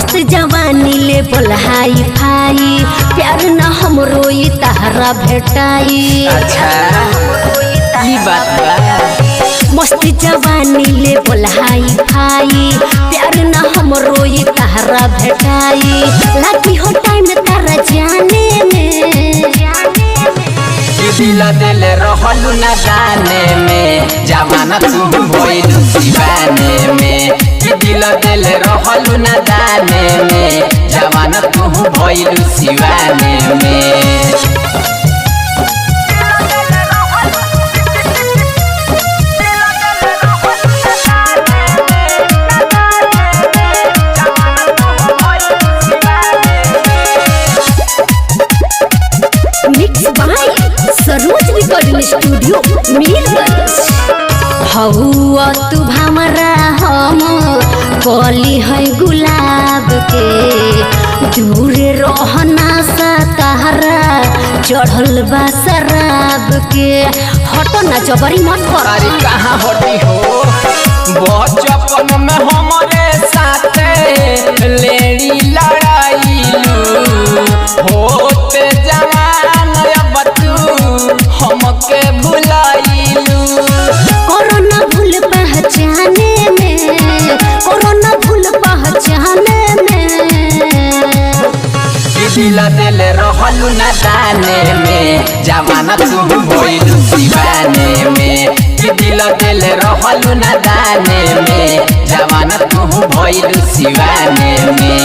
मस्त जवानी ले बोल हाई फाई प्यार न हमरो ई तहरा भेटाई। अच्छा ई बात बा। मस्त जवानी ले बोल हाई फाई प्यार न हमरो ई तहरा भेटाई। लागी हो टाइम तारा जाने में दिल दिल रहलू न जाने में जवाना तू भइलू दीवाने में। दिल दिल रहलू न जाने में जवाना तू भइलू दीवाने में। Saroj recording studio Mirganj. हौआ तू भमरा हम कली है गुलाब के दूर रहना सतारा चढ़ल बा शराब के। हटो ना जबरी मत कर। अरे कहाँ हटी हो बचपन में हमारे साथे लेडी लड़ाईलू होते जवान अब तू हमके भुलाईलू। कोरोना भूल पहचाने में कोरोना भूल पहचाने में दिल दिल रहलू न जाने में जवाना तू भइलू दीवाने में। दिल दिल रहलू न जाने में जवाना तू भइलू दीवाने में।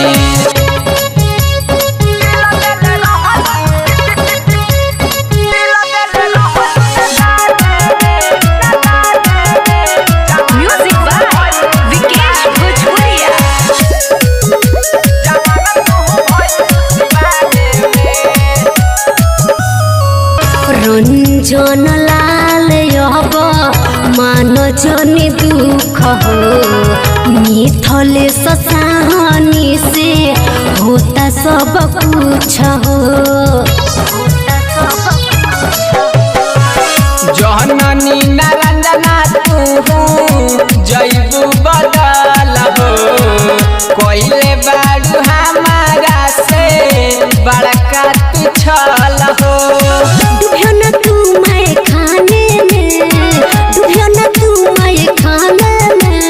रंजन लाल अब मान जनी दुख हो मिथले ससाहनी से होता सब कुछ हो। जननी नरंजना तू जैबू बदल हो कोइले बाड़ू हमारा से बड़का तू छल हो। डूबियो न तू मैं खाने में डूबियो न तू मैं खाने में।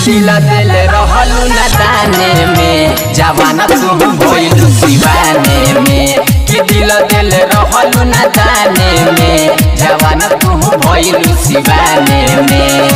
दिल दिल रहलू न जाने में जवाना तू भइलू दीवाने में। दिल दिल रहलू न जाने में जवाना तू भइलू दीवाने में।